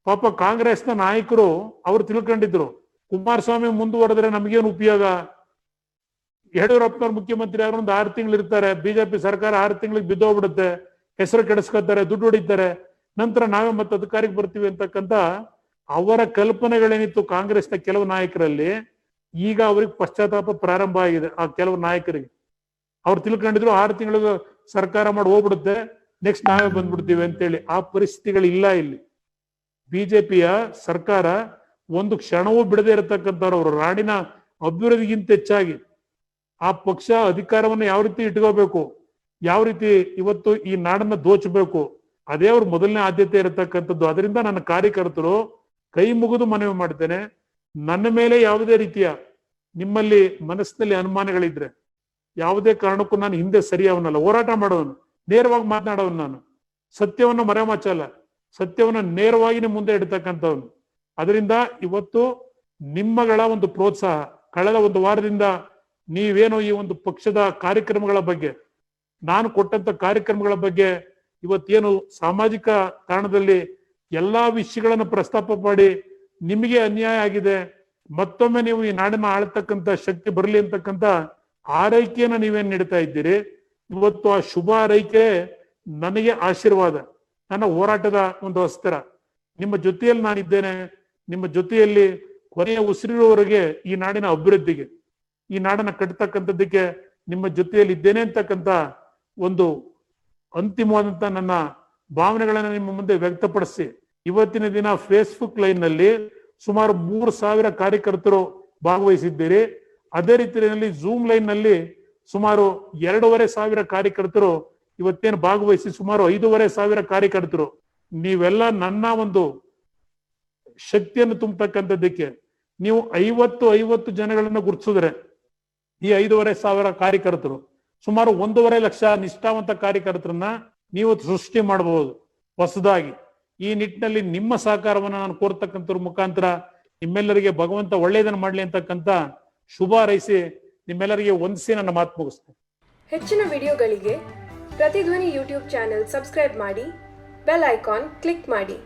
ಪಾಪ ಕಾಂಗ್ರೆಸ್ನ ನಾಯಕರು ಅವರು ತಿಳ್ಕೊಂಡಿದ್ರು, ಕುಮಾರಸ್ವಾಮಿ ಮುಂದುವರೆದ್ರೆ ನಮಗೇನು ಉಪಯೋಗ, ಯಡಿಯೂರಪ್ಪನವ್ರು ಮುಖ್ಯಮಂತ್ರಿ ಆದ್ರೆ ಒಂದು 6 ತಿಂಗಳು ಇರ್ತಾರೆ, ಬಿಜೆಪಿ ಸರ್ಕಾರ 6 ತಿಂಗಳಿಗೆ ಬಿದ್ದೋಗ್ಬಿಡುತ್ತೆ, ಹೆಸರು ಕೆಡಿಸ್ಕೊತಾರೆ, ದುಡ್ಡು ಹೊಡಿತಾರೆ, ನಂತರ ನಾವೇ ಮತ್ತೆ ಅಧಿಕಾರಕ್ಕೆ ಬರ್ತೀವಿ ಅಂತಕ್ಕಂಥ ಅವರ ಕಲ್ಪನೆಗಳೇನಿತ್ತು ಕಾಂಗ್ರೆಸ್ನ ಕೆಲವು ನಾಯಕರಲ್ಲಿ, ಈಗ ಅವ್ರಿಗೆ ಪಶ್ಚಾತ್ತಾಪ ಪ್ರಾರಂಭ ಆಗಿದೆ. ಆ ಕೆಲವು ನಾಯಕರಿಗೆ ಅವ್ರು ತಿಳ್ಕೊಂಡಿದ್ರು 6 ತಿಂಗಳು ಸರ್ಕಾರ ಮಾಡಿ ಹೋಗ್ಬಿಡುತ್ತೆ, ನೆಕ್ಸ್ಟ್ ನಾವೇ ಬಂದ್ಬಿಡ್ತೀವಿ ಅಂತೇಳಿ. ಆ ಪರಿಸ್ಥಿತಿಗಳಿಲ್ಲ ಇಲ್ಲಿ. ಬಿಜೆಪಿಯ ಸರ್ಕಾರ ಒಂದು ಕ್ಷಣವೂ ಬಿಡದೆ ಇರತಕ್ಕಂಥವ್ರು. ಅವರು ನಾಡಿನ ಅಭಿವೃದ್ಧಿಗಿಂತ ಹೆಚ್ಚಾಗಿ ಆ ಪಕ್ಷ ಅಧಿಕಾರವನ್ನು ಯಾವ ರೀತಿ ಇಟ್ಕೋಬೇಕು, ಯಾವ ರೀತಿ ಇವತ್ತು ಈ ನಾಡನ್ನ ದೋಚಬೇಕು, ಅದೇ ಅವ್ರ ಮೊದಲನೇ ಆದ್ಯತೆ ಇರತಕ್ಕಂಥದ್ದು. ಅದರಿಂದ ನನ್ನ ಕಾರ್ಯಕರ್ತರು ಕೈ ಮುಗಿದು ಮನವಿ ಮಾಡ್ತೇನೆ, ನನ್ನ ಮೇಲೆ ಯಾವುದೇ ರೀತಿಯ ನಿಮ್ಮಲ್ಲಿ ಮನಸ್ಸಿನಲ್ಲಿ ಅನುಮಾನಗಳಿದ್ರೆ ಯಾವುದೇ ಕಾರಣಕ್ಕೂ ನಾನು ಹಿಂದೆ ಸರಿಯವನಲ್ಲ, ಹೋರಾಟ ಮಾಡೋನು, ನೇರವಾಗಿ ಮಾತನಾಡೋನು. ನಾನು ಸತ್ಯವನ್ನು ಮರೆಮಾಚಲ್ಲ, ಸತ್ಯವನ್ನು ನೇರವಾಗಿ ನಿಮ್ಮ ಮುಂದೆ ಇಡ್ತಕ್ಕಂಥವ್ನು. ಅದರಿಂದ ಇವತ್ತು ನಿಮ್ಮಗಳ ಒಂದು ಪ್ರೋತ್ಸಾಹ, ಕಳೆದ ಒಂದು ವಾರದಿಂದ ನೀವೇನೋ ಈ ಒಂದು ಪಕ್ಷದ ಕಾರ್ಯಕ್ರಮಗಳ ಬಗ್ಗೆ, ನಾನು ಕೊಟ್ಟಂತ ಕಾರ್ಯಕ್ರಮಗಳ ಬಗ್ಗೆ ಇವತ್ತೇನು ಸಾಮಾಜಿಕ ತಾಣದಲ್ಲಿ ಎಲ್ಲಾ ವಿಷಯಗಳನ್ನು ಪ್ರಸ್ತಾಪ ಮಾಡಿ ನಿಮಗೆ ಅನ್ಯಾಯ ಆಗಿದೆ, ಮತ್ತೊಮ್ಮೆ ನೀವು ಈ ನಾಡನ್ನ ಆಳ್ತಕ್ಕಂಥ ಶಕ್ತಿ ಬರಲಿ ಅಂತಕ್ಕಂಥ ಆರೈಕೆಯನ್ನ ನೀವೇನ್ ನೀಡ್ತಾ ಇದ್ದೀರಿ. ಇವತ್ತು ಆ ಶುಭ ಆರೈಕೆ ನನಗೆ ಆಶೀರ್ವಾದ, ನನ್ನ ಹೋರಾಟದ ಒಂದು ಅಸ್ತ್ರ. ನಿಮ್ಮ ಜೊತೆಯಲ್ಲಿ ನಾನಿದ್ದೇನೆ, ನಿಮ್ಮ ಜೊತೆಯಲ್ಲಿ ಕೊನೆಯ ಉಸಿರಿರುವವರೆಗೆ ಈ ನಾಡಿನ ಅಭಿವೃದ್ಧಿಗೆ, ಈ ನಾಡನ್ನ ಕಟ್ಟತಕ್ಕಂಥದ್ದಕ್ಕೆ ನಿಮ್ಮ ಜೊತೆಯಲ್ಲಿ ಇದ್ದೇನೆ ಅಂತಕ್ಕಂಥ ಒಂದು ಅಂತಿಮವಾದಂತ ನನ್ನ ಭಾವನೆಗಳನ್ನ ನಿಮ್ಮ ಮುಂದೆ ವ್ಯಕ್ತಪಡಿಸಿ, ಇವತ್ತಿನ ದಿನ ಫೇಸ್ಬುಕ್ ಲೈನ್ ನಲ್ಲಿ ಸುಮಾರು 3,000 ಕಾರ್ಯಕರ್ತರು ಭಾಗವಹಿಸಿದ್ದೀರಿ. ಅದೇ ರೀತಿಯಲ್ಲಿ ಝೂಮ್ ಲೈನ್ ನಲ್ಲಿ ಸುಮಾರು 2,500 ಕಾರ್ಯಕರ್ತರು ಇವತ್ತೇನು ಭಾಗವಹಿಸಿ ಸುಮಾರು 5,500 ಕಾರ್ಯಕರ್ತರು. ನೀವೆಲ್ಲ ನನ್ನ ಒಂದು ಶಕ್ತಿಯನ್ನು ತುಂಬತಕ್ಕಂಥದ್ದಕ್ಕೆ ನೀವು 50 ಜನಗಳನ್ನ ಗುರುತಿಸಿದ್ರೆ ಈ 5,500 ಕಾರ್ಯಕರ್ತರು ಸುಮಾರು 1.5 ಲಕ್ಷ ನಿಷ್ಠಾವಂತ ಕಾರ್ಯಕರ್ತರನ್ನ ನೀವು ಸೃಷ್ಟಿ ಮಾಡಬಹುದು ಹೊಸದಾಗಿ. ಈ ನಿಟ್ಟಿನಲ್ಲಿ ನಿಮ್ಮ ಸಹಕಾರವನ್ನು ನಾನು ಕೋರ್ತಕ್ಕಂಥವ್ರ ಮುಖಾಂತರ ನಿಮ್ಮೆಲ್ಲರಿಗೆ ಭಗವಂತ ಒಳ್ಳೆಯದನ್ನು ಮಾಡ್ಲಿ ಅಂತಕ್ಕಂಥ ಶುಭ ಹಾರೈಸಿ ನಿಮ್ಮೆಲ್ಲರಿಗೆ ವಂದಿಸಿ ನನ್ನ ಮಾತು ಮುಗಿಸ್ತೇನೆ. ಹೆಚ್ಚಿನ ವಿಡಿಯೋಗಳಿಗೆ ಪ್ರತಿಧ್ವನಿ ಯೂಟ್ಯೂಬ್ ಚಾನೆಲ್ ಸಬ್ಸ್ಕ್ರೈಬ್ ಮಾಡಿ, ಬೆಲ್ ಐಕಾನ್ ಕ್ಲಿಕ್ ಮಾಡಿ.